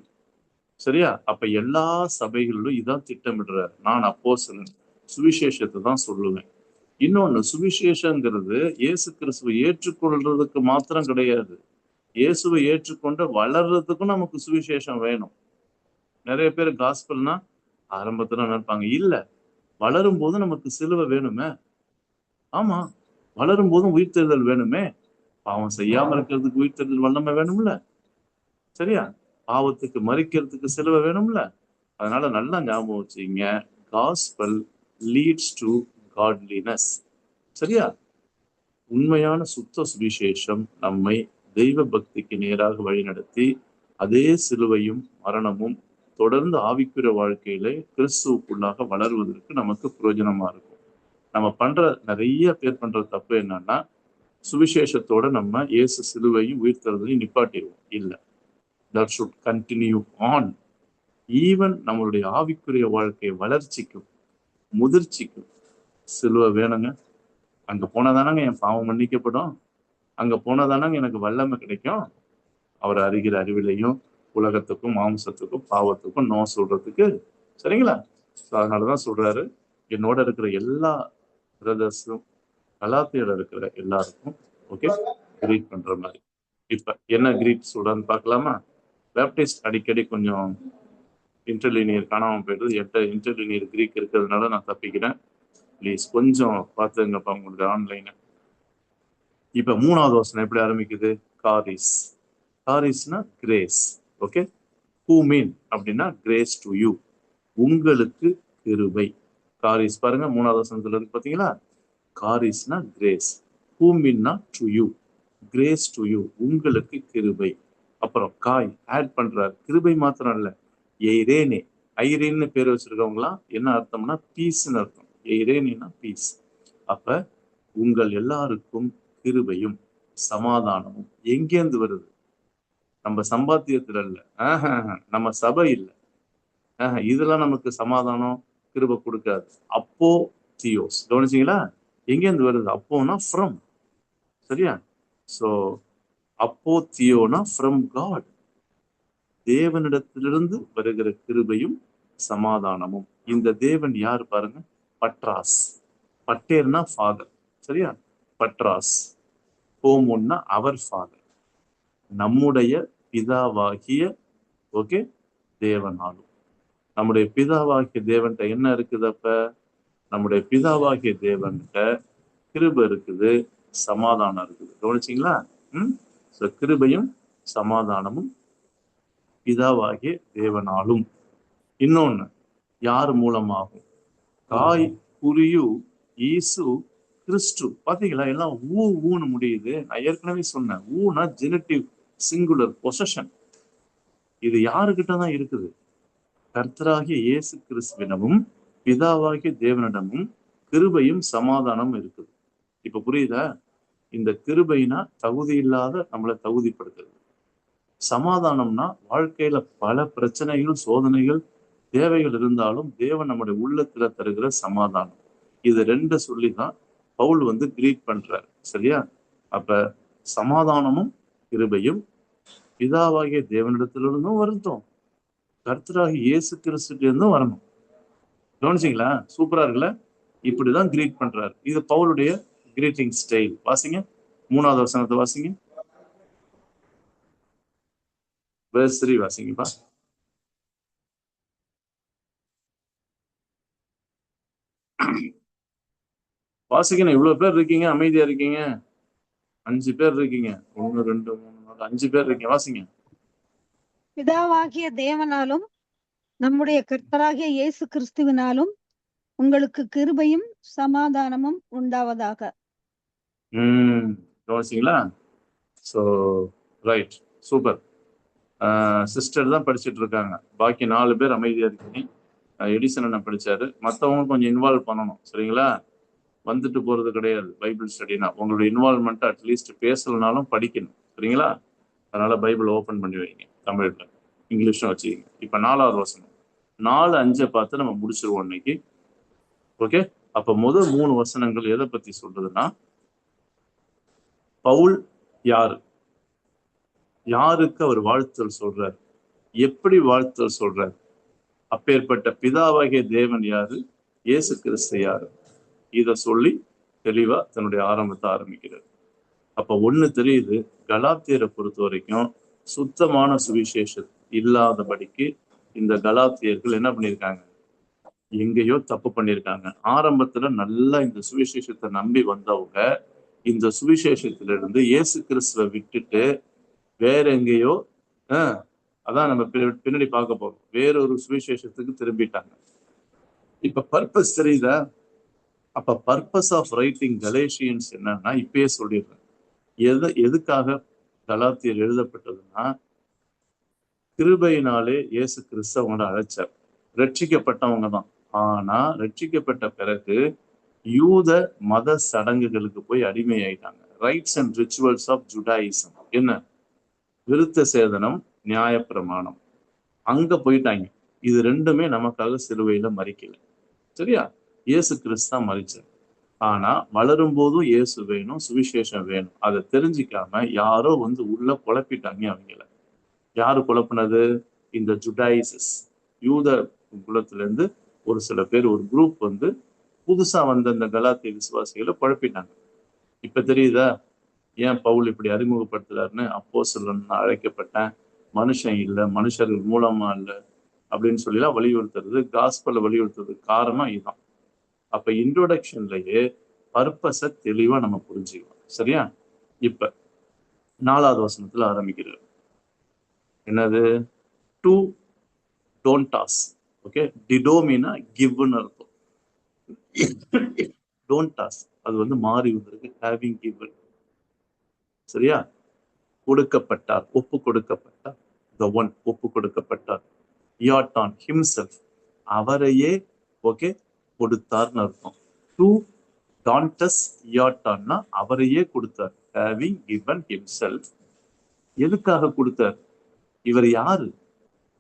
சரியா? அப்ப எல்லா சபைகளிலும் இதான் திட்டமிடுறாரு, நான் அப்போஸ்தலன், சுவிசேஷத்தை தான் சொல்லுவேன். இன்னொன்னு, சுவிசேஷங்கிறது இயேசு கிறிஸ்துவை ஏற்றுக்கொள்றதுக்கு மாத்திரம் கிடையாது, இயேசுவை ஏற்றுக்கொண்டு வளர்றதுக்கும் நமக்கு சுவிசேஷம் வேணும். நிறைய பேர் காஸ்பல்னா ஆரம்பத்துல நினைப்பாங்க, இல்ல வளரும் போது நமக்கு சிலுவை வேணுமே. ஆமா, வளரும் போதும் உயிர்த்தெழுதல் வேணுமே. பாவம் செய்யாம இருக்கிறதுக்கு உயிர்த்தெழுதல் வல்லமை வேணும்ல. சரியா? பாவத்துக்கு மறிக்கிறதுக்கு சிலுவை வேணும்ல. அதனால நல்லா ஞாபகம் வச்சுங்க, காஸ்பல் லீட்ஸ் டு காட்லினஸ். சரியா? உண்மையான சுத்த சுவிசேஷம் நம்மை தெய்வ பக்திக்கு நேராக வழிநடத்தி அதே சிலுவையும் மரணமும் தொடர்ந்து ஆவிக்குரிய வாழ்க்கையில கிறிஸ்துவுக்குள்ளாக வளருவதற்கு நமக்கு பிரயோஜனமா இருக்கும். நம்ம பண்ற நிறைய பேர் பண்ற தப்பு என்னன்னா, சுவிசேஷத்தோட நம்ம இயேசு சிலுவையும் உயிர்த்தெழுதலையும் நிப்பாட்டிடுவோம். இல்லை, that should continue on. Even நம்மளுடைய ஆவிக்குரிய வாழ்க்கை வளர்ச்சிக்கும் முதிர்ச்சிக்கும் சிலுவை வேணுங்க. அங்க போனதானங்க என் பாவம் மன்னிக்கப்படும், அங்க போனதானங்க எனக்கு வல்லமை கிடைக்கும், அவர் அறிகிற அறிவிலையும் உலகத்துக்கும் மாம்சத்துக்கும் பாவத்துக்கும் நோ சொல்றதுக்கு. சரிங்களா? அதனாலதான் சொல்றாரு, என்னோட இருக்கிற எல்லா பிரதர்ஸும் கலாத்தியில இருக்கிற எல்லாருக்கும் ஓகே கிரீட் பண்ற மாதிரி. இப்ப என்ன கிரீட் சொல்றான்னு பார்க்கலாமா? பேப்டிஸ்ட் அடிக்கடி கொஞ்சம் இன்டர்லினியர் காணாமல் போயிடுது. இன்டர்லினியர் கிரீக் இருக்கிறதுனால நான் தப்பிக்கிறேன். ப்ளீஸ் கொஞ்சம் பார்த்துங்கப்பா உங்களுக்கு ஆன்லைனை. இப்ப 3வது வசனம் எப்படி ஆரம்பிக்குது? காரிஸ். காரிஸ்னா கிரேஸ். ஓகே, ஹூ மீன் அப்படின்னா கிரேஸ் டு யூ, உங்களுக்கு கிருபை. காரிஸ் பாருங்க 3வது வசனத்துல இருக்கு பாத்தீங்களா? காரிஸ்னா கிரேஸ், ஹூ மீன்னா to you, grace to you, உங்களுக்கு கிருபை. அப்புறம் காய் ஆட் பண்றார். கிருபை மாத்திரம் இல்ல, எய்ரேனே, ஐரேன்னு பேர் வச்சிருக்கவங்களாம் என்ன அர்த்தம்னா பீஸ்ன்னு அர்த்தம். எய்ரேனா பீஸ். அப்ப உங்கள் எல்லாருக்கும் கிருபையும் சமாதானமும் எங்கேருந்து வருது? நம்ம சம்பாத்தியத்துல இல்ல, நம்ம சபை இல்லை, இதெல்லாம் நமக்கு சமாதானம் கிருபை கொடுக்காது. அப்போ தியோஸ், கவனிச்சீங்களா? எங்கேருந்து வருது? அப்போனா ஃப்ரம், சரியா? சோ அப்போ தியோனா ஃப்ரம் காட், தேவனிடத்திலிருந்து வருகிற கிருபையும் சமாதானமும். இந்த தேவன் யார் பாருங்க? பட்ராஸ். பட்டேர்னா ஃபாதர், சரியா? பட்ராஸ். ஹோமோன்னா அவர் ஃபாதர், நம்முடைய பிதாவாகிய ஓகே தேவனாலும். நம்முடைய பிதாவாகிய தேவன்கிட்ட என்ன இருக்குது? அப்ப நம்முடைய பிதாவாகிய தேவன்கிட்ட கிருபை இருக்குது, சமாதானம் இருக்குது. கவனிச்சிங்களா? கிருபையும் சமாதானமும் பிதாவாகிய தேவனாலும். இன்னொன்னு யார் மூலமாகும்? காய் குறியு ஈசு கிறிஸ்து. பாத்தீங்களா? எல்லாம் ஊன்னு முடியுது. நான் ஏற்கனவே சொன்னேன், ஊனா ஜெனட்டிவ் சிங்குலர் பொசஷன். இது யாருக்கிட்டதான் இருக்குது? கர்த்தராகிய இயேசு கிறிஸ்துவினமும் பிதாவாகிய தேவனிடமும் கிருபையும் சமாதானம் இருக்குது. இப்ப புரியுதா? இந்த கிருபைனா தகுதி இல்லாத நம்மளை தகுதிப்படுத்துறது. சமாதானம்னா வாழ்க்கையில பல பிரச்சனைகள், சோதனைகள், தேவைகள் இருந்தாலும் தேவன் நம்முடைய உள்ளத்துல தருகிற சமாதானம். இது ரெண்டு சொல்லிதான் பவுல் கிரீட் பண்றார், சரியா? அப்ப சமாதானமும் கிருபையும் பிதாவாகிய தேவனிடத்திலிருந்தும் வரட்டும், கர்த்தராகிய இயேசு கிறிஸ்துல இருந்தும் வரணும். கவனிச்சிங்களா? சூப்பரா இருக்குல்ல? இப்படிதான் கிரீட் பண்றாரு. இது பவுலுடைய கிரீட்டிங் ஸ்டைல். வாசிங்க 3வது வசனத்தை வாசிங்க. verse 3 வாசிங்கப்பா. வாசிக்கணும். இவ்வளவு பேர் இருக்கீங்க, அமைதியா இருக்கீங்க. 5 பேர் இருக்கீங்க. 1 2 3 4 5 பேர் இருக்கீங்க. வாசிங்க. பிதாவாகிய தேவனாலும் நம்முடைய கர்த்தராகிய இயேசு கிறிஸ்துவினாலும் உங்களுக்கு கிருபையும் சமாதானமும் உண்டாவதாக. கவனிச்சிங்களா? So right, super. சிஸ்டர் தான் படிச்சுட்டு இருக்காங்க. பாக்கி 4 பேர் அமைதியா இருக்கீங்க. எடிசன் என்ன படிச்சாரு, மற்றவங்க கொஞ்சம் இன்வால்வ் பண்ணணும், சரிங்களா? வந்துட்டு போறது கிடையாது. பைபிள் ஸ்டடினா உங்களுடைய இன்வால்வ்மெண்ட் அட்லீஸ்ட் பேசலனாலும் படிக்கணும், சரிங்களா? அதனால பைபிள் ஓபன் பண்ணி வைங்க, தமிழ்ல இங்கிலீஷும் வச்சுக்கிங்க. இப்ப 4வது வசனம் 4 5 பார்த்து நம்ம முடிச்சிருவோம் இன்னைக்கு. ஓகே, அப்ப முதல் 3 வசனங்கள் எதை பத்தி சொல்றதுன்னா, பவுல் யாரு, யாருக்கு அவர் வாழ்த்தல் சொல்றார், எப்படி வாழ்த்தல் சொல்றார், அப்பேற்பட்ட பிதாவாகிய தேவன் யாரு, இயேசு கிறிஸ்து யாரு, இத சொல்லி தெளிவா தன்னுடைய ஆரம்பத்தை ஆரம்பிக்கிறார். அப்ப ஒண்ணு தெரியுது, கலாத்தியரை பொறுத்த வரைக்கும் சுத்தமான சுவிசேஷம் இல்லாதபடிக்கு இந்த கலாத்தியர்கள் என்ன பண்ணியிருக்காங்க, எங்கேயோ தப்பு பண்ணியிருக்காங்க. ஆரம்பத்துல நல்லா இந்த சுவிசேஷத்தை நம்பி வந்தவங்க இந்த சுவிசேஷத்திலிருந்து இயேசு கிறிஸ்துவை விட்டுட்டு வேற எங்கேயோ அதான் நம்ம பின்னாடி பார்க்க போறோம், வேறொரு சுவிசேஷத்துக்கு திரும்பிட்டாங்க. இப்ப பர்பஸ் தெரியுதா? அப்ப பர்பஸ் ஆஃப் ரைட்டிங் கலேஷியன்ஸ் என்னன்னா, இப்பயே சொல்லிடுறேன். எதுக்காக கலாத்தியர் எழுதப்பட்டதுன்னா, கிருபையினாலே இயேசு கிறிஸ்து அவங்கள அழைச்சார். ரட்சிக்கப்பட்டவங்க தான். ஆனா ரட்சிக்கப்பட்ட பிறகு யூத மத சடங்குகளுக்கு போய் அடிமையாயிட்டாங்க. Rites and rituals of Judaism, என்ன விருத்த சேதனம், நியாயப்பிரமாணம், அங்க போயிட்டாங்க. இது ரெண்டுமே நமக்காக சிலுவையில மறிக்கல, சரியா? இயேசு கிறிஸ்து தான் மறிச்சார். ஆனா வளரும் போதும் இயேசு வேணும், சுவிசேஷம் வேணும். அதை தெரிஞ்சிக்காம யாரோ உள்ள குழப்பிட்டாங்க அவங்கள. யாரு குழப்பினது? இந்த ஜுடாயிசஸ், யூத குலத்துல இருந்து ஒரு சில பேர், ஒரு குரூப் புதுசா வந்த இந்த கலாத்திய விசுவாசிகளை குழப்பிட்டாங்க. இப்ப தெரியுதா ஏன் பவுல் இப்படி அறிமுகப்படுத்துறாருன்னு? அப்போஸ்தலன் அழைக்கப்பட்டேன், மனுஷன் இல்லை, மனுஷர்கள் மூலமா இல்லை அப்படின்னு சொல்லிலாம் வலியுறுத்துறது, காஸ்பலை வலியுறுத்துறதுக்கு காரணம் இதுதான். அப்ப இன்ட்ரோடக்ஷன்லயே பர்பஸை தெளிவா நம்ம புரிஞ்சுக்கலாம். சரியா? இப்ப 4வது வசனத்துல ஆரம்பிக்கிறார். என்னது? டு டோன்டாஸ். ஓகே, டிடோமினா கிவ்னு அர்த்தம். டோன்டாஸ் அது வந்து மாறி வந்திருக்கு, ஹேவிங் கிவன். சரியா? கொடுக்கப்பட்டார், ஒப்பு கொடுக்கப்பட்டார். the one ஒப்பு கொடுக்கப்பட்டார். யாட்டான் himself அவரையே ஓகே கொடுத்தார்னு அர்த்தம். டு டான்டஸ் யாட்டான்னா அவரையே கொடுத்தார், having given himself. எதுக்காக கொடுத்தார்? இவர் யாரு?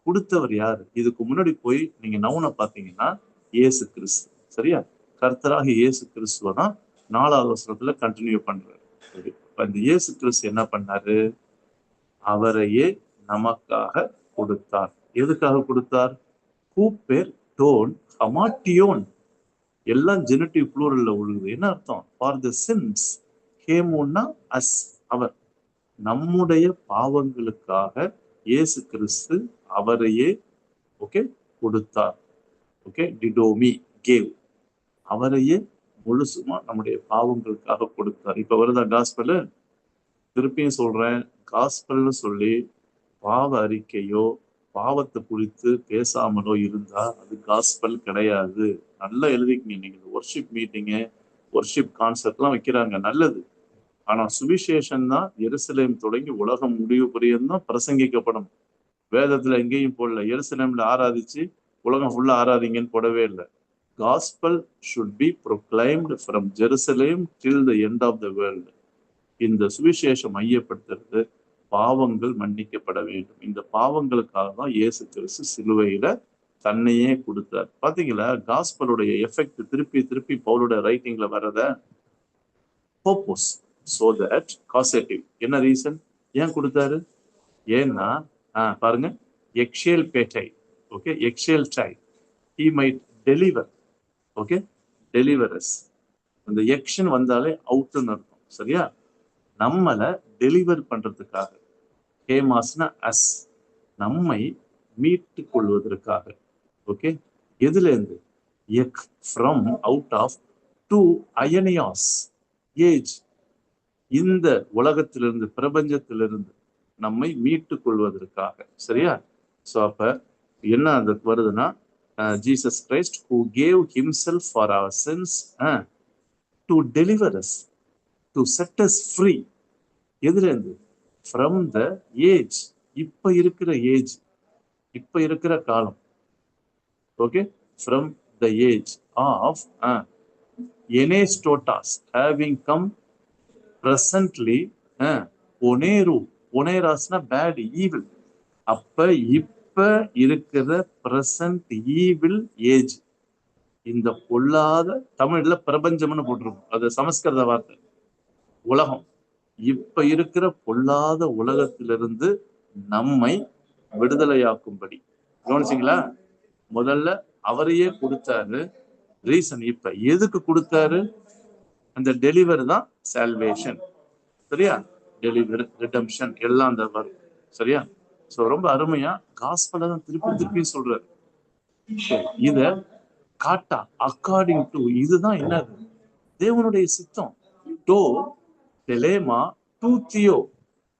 கொடுத்தவர் யாரு? இதுக்கு முன்னாடி போய் நீங்க நவுனை பார்த்தீங்கன்னா இயேசு கிறிஸ்து. சரியா? கர்த்தராக இயேசு கிறிஸ்துவ தான் 4வது வசனத்துல கண்டினியூ பண்றாரு. இந்த இயேசு கிறிஸ்து என்ன பண்ணாரு? அவரையே நமக்காக கொடுத்தார். எதுக்காக கொடுத்தார்? கூப்பேர் டோன் ஹமாட்டியோன், எல்லாம் ஜெனட்டிவ் ப்ளூரல்ல உழுகுது. என்ன அர்த்தம்? ஃபார் த சின்ஸ் ஹேமோன்னா அஸ், அவர் நம்முடைய பாவங்களுக்காக இயேசு கிறிஸ்து அவரையே ஓகே கொடுத்தார். ஓகே, டிடோமி கேவ், அவரையே முழுசுமா நம்முடைய பாவங்களுக்காக கொடுத்தார். இப்ப வருதா காஸ்பல்? திருப்பியும் சொல்றேன், காஸ்பல்னு சொல்லி பாவ அறிக்கையோ பாவத்தை குறித்து பேசாமலோ இருந்தா அது காஸ்பல் கிடையாது. நல்லா எழுதிக்கணும். நீங்க ஒர்ஷிப் மீட்டிங்கு, ஒர்ஷிப் கான்செப்ட்லாம் வைக்கிறாங்க, நல்லது. ஆனா சுவிசேஷன் தான் எருசலேம் தொடங்கி உலகம் முடிவு புரியதான் பிரசங்கிக்கப்படும். வேதத்துல எங்கேயும் போடல எருசலேம்ல ஆராதிச்சு உலகம் ஃபுல்லா ஆராதிங்கன்னு போடவே இல்லை. Gospel should be proclaimed from Jerusalem till the end of the world. இந்த சுவிசேஷம் மையப்படுத்துறது பாவங்கள் மன்னிக்கப்பட வேண்டும். இந்த பாவங்களுக்காக தான் இயேசு கிறிஸ்து சிலுவையில தன்னையே கொடுத்தார். பாத்தீங்களா காஸ்பலுடைய எஃபெக்ட் திருப்பி திருப்பி பவுலோட ரைட்டிங்ல வர்றத? purpose, so that causative. என்ன ரீசன்? ஏன் கொடுத்தாரு? ஏன்னா பாருங்க, எக்ஷேல் பேட்டை, ஓகே, எக்ஷேல் டை, he might deliver, okay, delivers. அந்த எக்ஷன் வந்தாலே அவுட்னு அர்த்தம். சரியா? நம்மளை டெலிவர் பண்றதுக்காக, ஹேமாஸ்னா அஸ், நம்மை மீட்டு கொள்வதற்காக. ஓகே, எதுல இருந்து? எக் ஃப்ரம் அவுட் ஆஃப் டு அயனியாஸ் ஏஜ், இந்த உலகத்திலிருந்து பிரபஞ்சத்திலிருந்து நம்மை மீட்டு கொள்வதற்காக. சரியா? ஸோ அப்ப என்ன அந்த வருதுன்னா, Jesus Christ who gave himself for our sins to deliver us, to set us free. எதுல இருந்து? From the age, இப்ப இருக்கிற ஏஜ், இப்ப இருக்கிற காலம். Okay, from the age of Enestotas, having come presently oneru, onerasna bad, evil. அப்ப இப்ப இருக்கிற பிரசன்ட் ஈவில் ஏஜ், இந்த பொல்லாத, தமிழ்ல பிரபஞ்சம்னு போட்டிருக்கும், அது சமஸ்கிருத வார்த்தை, உலகம். இப்ப இருக்கிற பொல்லாத உலகத்திலிருந்து நம்மை விடுதலையாக்கும்படி. கவனிச்சிங்களா? முதல்ல அவரையே கொடுத்தாரு. ரீசன் இப்ப எதுக்கு கொடுத்தாரு? அந்த டெலிவர் தான் சால்வேஷன். சரியா? டெலிவர், ரிடம்ஷன் எல்லாம் அந்த வரும். சரியா? சோ ரொம்ப அருமையா காஸ்பல தான் திருப்பி திருப்பி சொல்றாரு. இத காட்டா அக்கார்டிங் டு, இதுதான் என்னது? தேவனுடைய சித்தம். டோ டெலேமா டு தியோ,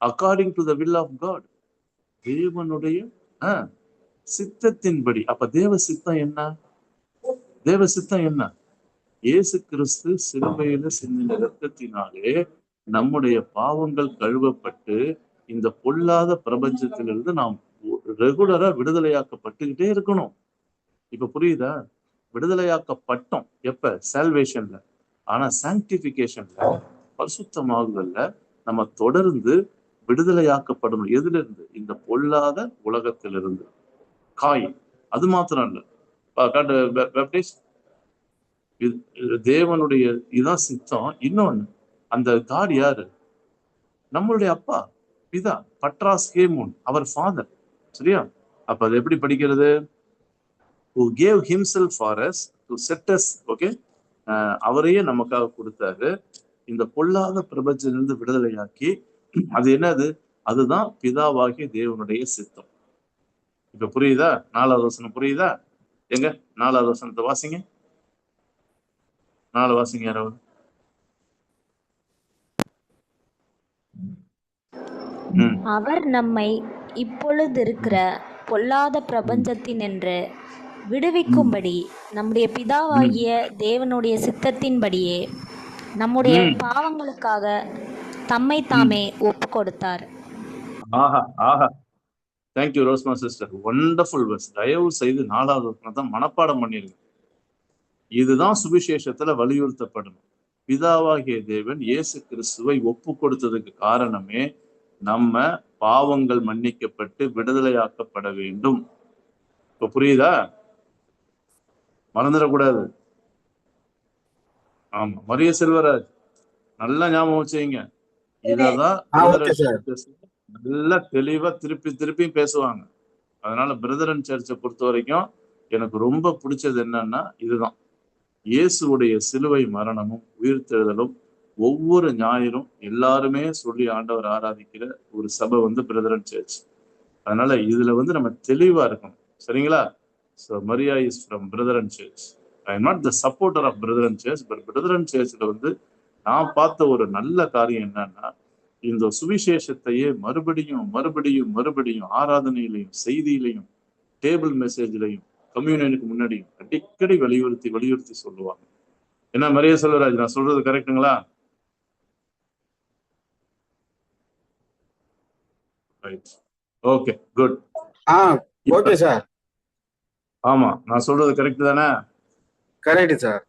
according to the will of God, தேவனுடைய சித்தத்தின்படி. அப்ப தேவ சித்தம் என்ன? தேவ சித்தம் என்ன? இயேசு கிறிஸ்து சிலுவையில சிந்தின இரத்தத்தினாலே நம்முடைய பாவங்கள் கழுவப்பட்டு இந்த பொல்லாத பிரபஞ்சத்திலிருந்து நாம் ரெகுலரா விடுதலையாக்கப்பட்டுக்கிட்டே இருக்கணும். இப்ப புரியுதா? விடுதலையாக்கப்பட்டோம் எப்ப? சால்வேஷன்ல. ஆனா சாங்டிபிகேஷன்ல, பரிசுத்தமாகுதல்ல நம்ம தொடர்ந்து விடுதலையாக்கப்படணும். எதுல இருந்து? இந்த பொல்லாத உலகத்திலிருந்து. காய் அது மாத்திரம் இல்ல, தேவனுடைய இதான் சித்தம். இன்னொன்னு, அந்த காட் யாரு? நம்மளுடைய அப்பா, பிதா, பட்ராஸ் ஹேமோன், அவர் ஃபாதர். சரியா? அப்ப அது எப்படி படிக்கிறது? who gave himself for us to set us, okay, அவரையே நமக்காக கொடுத்தாரு. இந்த பொல்லாத பிரபஞ்சத்திலிருந்து விடுதலையாக்கி, அது என்னது? அதுதான் பிதாவாகிய தேவனுடைய சித்தம். இப்ப புரியுதா? 4வது வசனம் புரியுதா? எங்க 4வது வசனத்தை வாசிங்க. 4 வாசிங்க யாராவது. அவர் நம்மை இப்பொழுதிருக்கிற பொல்லாத பிரபஞ்சத்தினின்று விடுவிக்கும்படி நம்முடைய பிதாவாகிய தேவனுடைய சித்தத்தின்படியே நம்முடைய பாவங்களுக்காக தம்மை தாமே ஒப்பு கொடுத்தார். ஆஹா ஆஹா, தேங்க்யூ ரோஸ்மா சிஸ்டர், ஒண்டர்ஃபுல் வெர்ஸ். தயவு செய்து 4வது வசனத்தை மனப்பாடம் பண்ணிருங்க. இதுதான் சுவிசேஷத்துல வலியுறுத்தப்படணும். பிதாவாகிய தேவன் இயேசு கிறிஸ்துவை ஒப்பு கொடுத்ததுக்கு காரணமே நம்ம பாவங்கள் மன்னிக்கப்பட்டு விடுதலையாக்கப்பட வேண்டும். இப்ப புரியுதா? மறந்துடக்கூடாது. ஆமா, மரிய செல்வராஜ் நல்லா ஞாபகம் வச்சுங்க. இததான் நல்லா தெளிவா திருப்பி பேசுவாங்க. அதனால பிரதர் அண்ட் சர்ச்சை பொறுத்த வரைக்கும் எனக்கு ரொம்ப பிடிச்சது என்னன்னா இதுதான், இயேசுடைய சிலுவை மரணமும் உயிர்த்தெழுதலும் ஒவ்வொரு ஞாயிறும் எல்லாருமே சொல்லி ஆண்டவர் ஆராதிக்கிற ஒரு சபை பிரதர் அண்ட் சர்ச். அதனால இதுல நம்ம தெளிவா இருக்கணும். சரிங்களா? So Maria is from Brethren Church. I am not the supporter of Brethren Church, but Brethren Churchல நான் பார்த்த ஒரு நல்ல காரியம் என்னன்னா, இந்த சுவிசேஷத்தையே மறுபடியும் ஆராதனையிலையும் செய்தியிலையும் டேபிள் மெசேஜ்லையும் கம்யூனியனுக்கு முன்னாடியும் அடிக்கடி வலியுறுத்தி சொல்லுவாங்க. என்ன மரிய செல்வராஜ், நான் சொல்றது கரெக்டுங்களா? Right, okay, good. Okay sir. ஆமா, நான் சொல்றது கரெக்ட் தானே? Correct sir.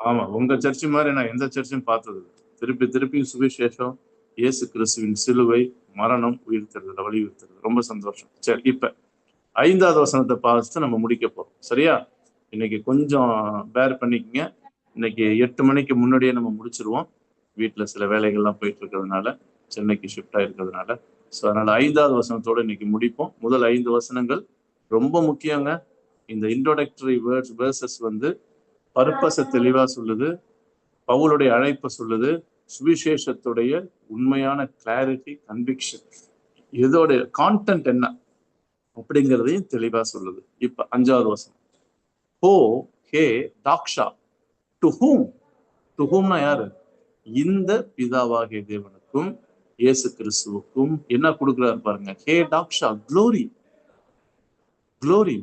ஆமா, உங்க சர்ச்சு மாதிரி நான் எந்த சர்ச்சும் பார்த்தது. திருப்பி சுவிசேஷம், இயேசு கிறிஸ்துவின் சிலுவை, மரணம், உயிர்த்தெழுதல், வலியுறுத்துறது. ரொம்ப சந்தோஷம். சரி, இப்ப 5வது வசனத்தை பார்த்து நம்ம முடிக்க போறோம். சரியா? இன்னைக்கு கொஞ்சம் பேர் பண்ணிக்கங்க. இன்னைக்கு 8 மணிக்கு முன்னாடியே நம்ம முடிச்சிருவோம். வீட்டுல சில வேலைகள்லாம் போயிட்டு இருக்கிறதுனால, சென்னைக்கு ஷிஃப்ட் ஆயிருக்கிறதுனால. ஸோ அதனால 5வது வசனத்தோட இன்னைக்கு முடிப்போம். முதல் 5 வசனங்கள் ரொம்ப முக்கியங்க. இந்த இன்ட்ரோடக்டரி வேர்சஸ் பர்பஸை தெளிவா சொல்லுது, பவுலுடைய அழைப்பை சொல்லுது, சுவிசேஷத்துடைய உண்மையான கிளாரிட்டி, கன்விக்ஷன், இதோட கான்டென்ட் என்ன அப்படிங்கிறதையும் தெளிவா சொல்லுது. இப்ப 5வது வசனம், ஹோ ஹே டாக்ஷா, டு ஹூம்னா யாரு? இந்த பிதாவாகிய தேவனுக்கும் இயேசு கிறிஸ்துவுக்கும் என்ன கொடுக்குறாரு பாருங்க. ஹே டாக்ஷா, க்ளோரி,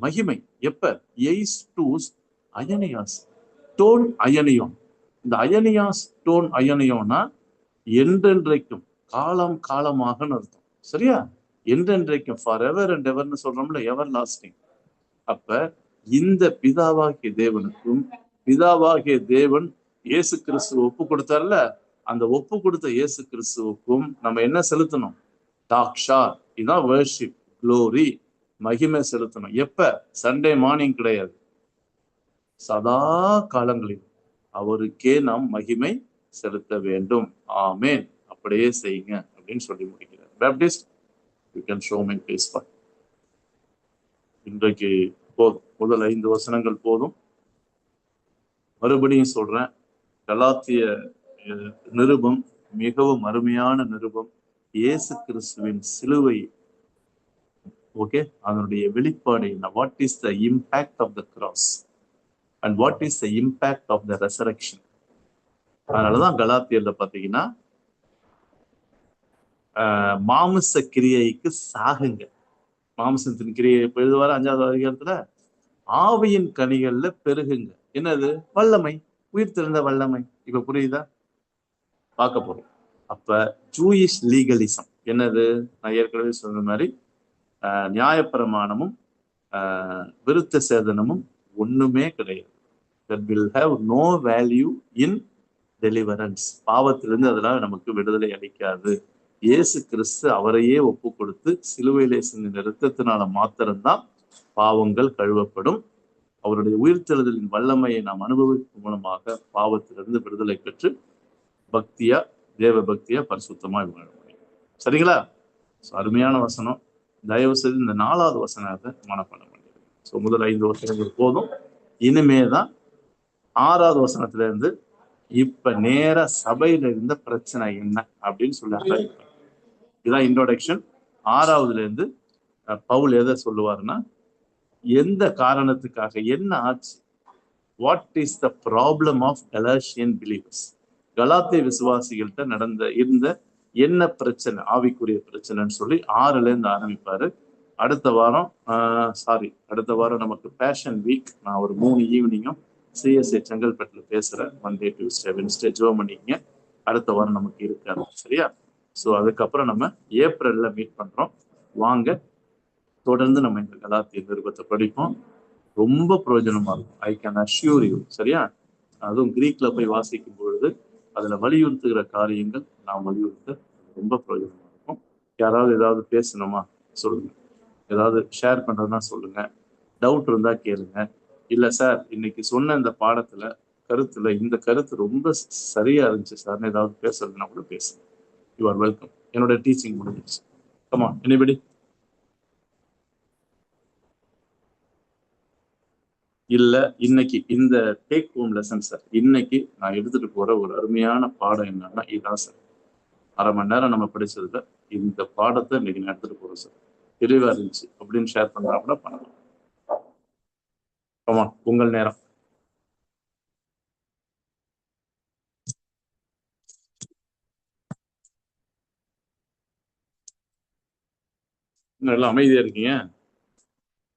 மகிமை. எப்ப? எய்ஸ் டூஸ் அயனியாஸ் டோன் அயனியோன். இந்த அயனியாஸ் டோன் அயனியோன்னா என்றென்றைக்கும், காலமாக அர்த்தம். சரியா? என்றென்றைக்கும், ஃபார் எவர் அண்ட் எவர்னு சொல்றோம்ல, எவர் லாஸ்டிங். அப்ப இந்த பிதாவாகிய தேவனுக்கும், பிதாவாகிய தேவன் இயேசு கிறிஸ்துவ ஒப்பு கொடுத்தார்ல, அந்த ஒப்பு கொடுத்த இயேசு கிறிஸ்துவுக்கும் நம்ம என்ன செலுத்தணும்? டாக்ஷா, இதுதான் வர்ஷிப், க்ளோரி, மகிமை செலுத்தணும். எப்ப? சண்டே மார்னிங் கிடையாது, சதா காலங்களில் அவருக்கே நாம் மகிமை செலுத்த வேண்டும். ஆமேன். அப்படியே செய்யுங்க அப்படின்னு சொல்லி முடிக்கிறார். Baptist, you can show my face. இன்றைக்கு போதும், முதல் 5 வசனங்கள் போதும். மறுபடியும் சொல்றேன், கலாத்திய நிருபம் மிகவும் அருமையான நிருபம். இயேசு கிறிஸ்துவின் சிலுவை, ஓகே, அதனுடைய வெளிப்பாடு என்ன? What is the impact of the cross and what is the impact of the resurrection. அதனாலதான் கலாத்தியர்ல பாத்தீங்கன்னா, மாமிச கிரியைக்கு சாகுங்க. மாமிசத்தின் கிரியை எழுதுவாரு 5வது அதிகாரத்துல. ஆவியின் கனிகள்ல பெருகுங்க. என்னது? வல்லமை, உயிர்த்தெழுந்த வல்லமை. இப்ப புரியுதா? பார்க்க போறோம். அப்ப ஜூயிஷ் லீகலிசம் என்னது? நான் ஏற்கனவே சொன்ன மாதிரி நியாயப்பிரமாணமும் விருத்த சேதனமும் ஒண்ணுமே கிடையாது. that will have no value in deliverance. பாவத்திலிருந்து அதெல்லாம் நமக்கு விடுதலை அளிக்காது. இயேசு கிறிஸ்து அவரையே ஒப்பு கொடுத்து சிலுவையிலே சிந்தின இரத்தத்தினால மாத்திரம்தான் பாவங்கள் கழுவப்படும். அவருடைய உயிர்த்தெழுதலின் வல்லமையை நாம் அனுபவிக்கும் மூலமாக பாவத்திலிருந்து விடுதலை பெற்று பக்தியா, தேவ பக்தியா, பரிசுத்தமா வாழ முடியும். சரிங்களா? அருமையான வசனம். தயவு செய்து இந்த 4வது வசனத்தை மனப்பாடம் பண்ணிடுங்க. முதல் 5 வசனங்கள் போதும். இனிமேதான் 6வது வசனத்துல இருந்து இப்ப நேர சபையில இருந்த பிரச்சனை என்ன அப்படின்னு சொல்லி இதுதான் இன்ட்ரோடக்ஷன். 6வதுல இருந்து பவுல் எதை சொல்லுவாருன்னா, எந்த காரணத்துக்காக என்ன ஆச்சு, what is the problem of Galatian believers, கலாத்திய விசுவாசிகள்கிட்ட இருந்த என்ன பிரச்சனை, ஆவிக்குரிய பிரச்சனைன்னு சொல்லி 6ல இருந்து ஆரம்பிப்பாரு. அடுத்த வாரம் நமக்கு பேஷன் வீக். நான் ஒரு 3 ஈவினிங்கும் சிஎஸ்ஐ செங்கல்பட்டுல பேசுறேன். மண்டே டியூஸ்டே வென்ஸ்டே ஜோம் பண்ணிக்கங்க. அடுத்த வாரம் நமக்கு இருக்காது, சரியா? ஸோ அதுக்கப்புறம் நம்ம ஏப்ரல்ல மீட் பண்றோம். வாங்க, தொடர்ந்து நம்ம இந்த கலாத்திய நிருபத்தை படிப்போம். ரொம்ப பிரயோஜனமா இருக்கும். ஐ கேன் அஷ்யூர் யூ, சரியா? அதுவும் கிரீக்ல போய் வாசிக்கும் பொழுது அதுல வலியுறுத்துகிற காரியங்கள் நாம் வலியுறுத்த ரொம்ப பிரயோஜனமா இருக்கும். யாராவது ஏதாவது பேசணுமா சொல்லுங்க, ஏதாவது ஷேர் பண்றதுன்னா சொல்லுங்க, டவுட் இருந்தா கேளுங்க. இல்ல சார், இன்னைக்கு சொன்ன இந்த கருத்துல இந்த கருத்து ரொம்ப சரியா இருந்துச்சு சார்னு ஏதாவது பேசுறதுன்னா கூட பேசுங்க. You are welcome. என்னோட டீச்சிங் முடிஞ்சிருச்சு. Come on, anybody? இல்ல, இன்னைக்கு இந்த டேக் ஹோம் லெசன் சார், இன்னைக்கு நான் எடுத்துட்டு போற ஒரு அருமையான பாடம் என்னன்னா இதான் சார். 1/2 மணி நேரம் நம்ம படிச்சதுல இந்த பாடத்தை இன்னைக்கு நான் எடுத்துட்டு போறோம் சார், தெளிவா இருந்துச்சு அப்படின்னு ஷேர் பண்ணா கூட பண்ணலாம். ஆமா, உங்கள் நேரம். எல்லாம் அமைதியா இருக்கீங்க.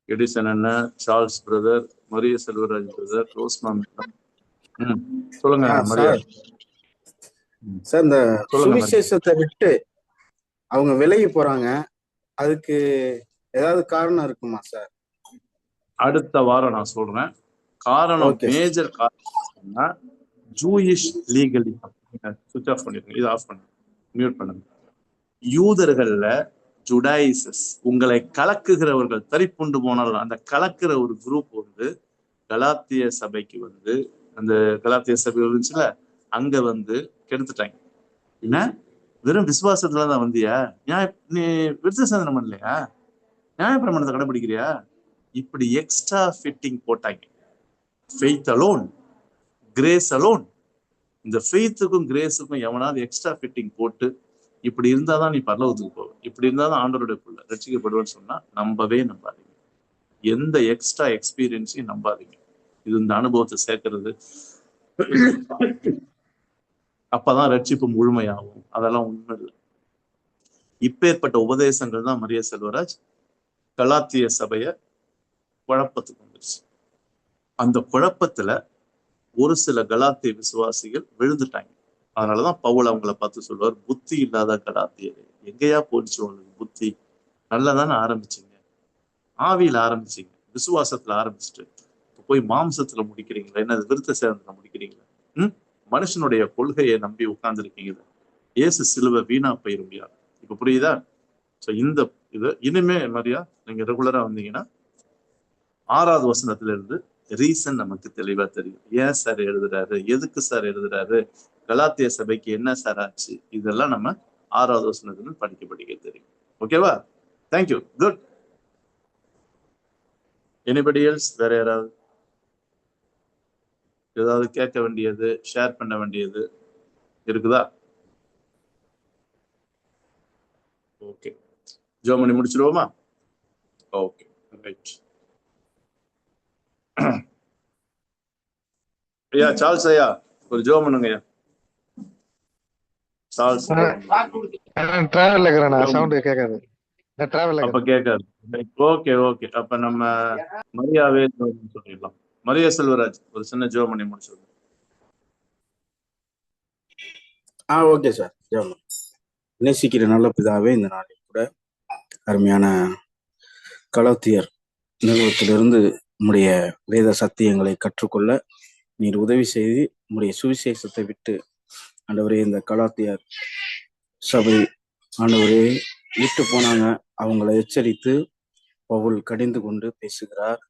எடிசன் அண்ணன், Charles brother, Maria Selvaraj brother, Rosma madam. சொல்லுங்க மரியா சார். இந்த சுவிசேஷத்தை விட்டு அவங்க விலகி போறாங்க, அதுக்கு ஏதாவது காரணம் இருக்குமா சார்? அடுத்த வாரம் நான் சொல்றேன் காரணம். மேஜர் காரணம் ஜூயிஷ் லீகலிசம். சுவிட்ச் ஆஃப் பண்ணிருங்க, இது ஆஃப் பண்ணுங்க, மியூட் பண்ணுங்க. யூதர்கள்ல ஜுடாயிசஸ், உங்களை கலக்குகிறவர்கள், தரிப்புண்டு போனாலும் அந்த கலக்குற ஒரு குரூப் வந்து கலாத்திய சபைக்கு வந்து, அந்த கலாத்திய சபை இருந்துச்சுல, அங்க வந்து கெடுத்துட்டாங்க. என்ன, வெறும் விசுவாசத்துலதான் வந்தியா, நீ விருத்த சாதனம் பண்ணலையா, நியாயப்பிரமாணத்தை கடைபிடிக்கிறியா, இப்படி எக்ஸ்ட்ரா ஃபிட்டிங் போட்டாங்க. Faith alone, grace alone. இந்த ஃபெய்த்துக்கும் கிரேஸுக்கும் எவனாவது எக்ஸ்ட்ரா ஃபிட்டிங் போட்டு இப்படி இருந்தாதான் நீ பரலோகத்துக்கு போவ, இப்படி இருந்தாதான் ஆண்டவருடைய பிள்ளை ரட்சிக்கப்படுவேன்னு சொன்னா நம்பாதீங்க. எந்த எக்ஸ்ட்ரா எக்ஸ்பீரியன்ஸையும் நம்பாதீங்க. இது இந்த அனுபவத்தை சேர்க்கறது, அப்பதான் ரட்சிப்பு முழுமையாகும். அதெல்லாம் உண்மை இல்லை. இப்பேற்பட்ட உபதேசங்கள் தான் மரிய செல்வராஜ் கலாத்திய சபைய குழப்பத்துக்கு வந்துருச்சு. அந்த குழப்பத்துல ஒரு சில கலாத்திய விசுவாசிகள் விழுந்துட்டாங்க. அதனாலதான் பவுல் அவங்கள பார்த்து சொல்லுவார், புத்தி இல்லாத கலாத்தியரே, எங்கேயா போயிடுச்சு உங்களுக்கு புத்தி? நல்லதானே ஆரம்பிச்சீங்க, ஆவியில ஆரம்பிச்சீங்க, விசுவாசத்துல ஆரம்பிச்சுட்டு போய் மாம்சத்துல முடிக்கிறீங்களா, என்ன விருத்த சேதத்துல முடிக்கிறீங்களா? மனுஷனுடைய கொள்கையை நம்பி உட்கார்ந்துருக்கீங்க. இயேசு சிலுவை வீணா போயிரும்பியா? இப்ப புரியுதா? சோ இந்த இது இனிமே மரியா நீங்க ரெகுலரா வந்தீங்கன்னா 6வது வசனத்துல இருந்து ரீசன் நமக்கு தெளிவா தெரியும். ஏன் சார் எழுதுறாரு, எதுக்கு சார் எழுதுறாரு, கலாத்திய சபைக்கு என்ன சார் ஆச்சு, இதெல்லாம் நம்ம 6வது வசனத்துல படிக்க தெரியும். ஓகேவா? Thank you, good. Anybody else? வேற யாராவது ஏதாவது கேட்க வேண்டியது, ஷேர் பண்ண வேண்டியது இருக்குதா? ஓகே, ஜோம் பண்ணி முடிச்சிடுவோமா? Okay, right. ஐயா சார்ல்ஸ், ஐயா ஒரு ஜோம் பண்ணுங்க ஐயா. சார்ல்ஸ் டிராவல்ல இருக்கறேன், சவுண்ட் கேட்காது. அப்ப கேட்காது. ஓகே ஓகே, அப்ப நம்ம மரியாவே சொல்லிடலாம். மரியா செல்வராஜ் ஒரு சின்ன ஜோம் பண்ணி முடிச்சிருக்கோம். Okay sir. ஜோம். நேசிக்கிற நல்ல பிதாவே, இந்த நாளில் கூட அருமையான கலாத்தியர் நிறுவனத்திலிருந்து உம்முடைய வேத சத்தியங்களை கற்றுக்கொள்ள நீர் உதவி செய்து உம்முடைய சுவிசேஷத்தை விட்டு ஆண்டவரே இந்த கலாத்தியர் சபை ஆண்டவரே விட்டு போனாங்க. அவங்களை எச்சரித்து பவுல் கடிந்து கொண்டு பேசுகிறார்.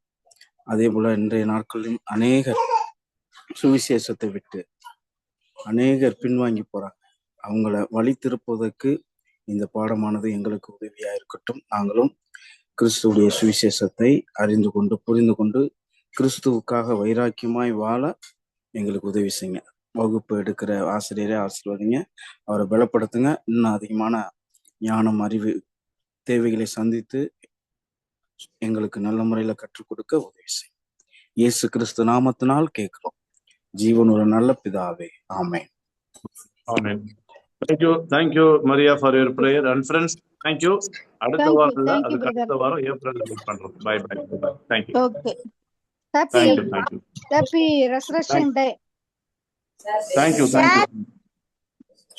அதே போல இன்றைய நாட்களிலும் அநேகர் சுவிசேஷத்தை விட்டு அநேகர் பின்வாங்கி போறாங்க. அவங்கள வழி திருப்பதற்கு இந்த பாடமானது எங்களுக்கு உதவியா இருக்கட்டும். நாங்களும் கிறிஸ்துவுடைய சுவிசேஷத்தை அறிந்து கொண்டு புரிந்து கொண்டு கிறிஸ்துவுக்காக வைராக்கியமாய் வாழ எங்களுக்கு உதவி செய்யுங்க. வகுப்பு எடுக்கிற ஆசிரியரை ஆசீர்வதிங்க, அவரை பலப்படுத்துங்க. இன்னும் அதிகமான ஞானம், அறிவு தேவைகளை சந்தித்து எங்களுக்கு நல்ல முறையில கற்றுக் கொடுக்க உதவி செய்யும். இயேசு கிறிஸ்து நாமத்தினால் கேட்கிறோம், ஜீவனுள்ள நல்ல பிதாவே, ஆமென். ஆமென். Thank you Maria for your prayer and friends. Thank you. அடுத்த வாரத்துல அதுக்கு அடுத்த வாரம் ஏப்ரல் மீட் பண்றோம். Bye bye. Thank you. Okay. Happy Thank you. Thank you. Happy resurrection day. Thank you. Thank you.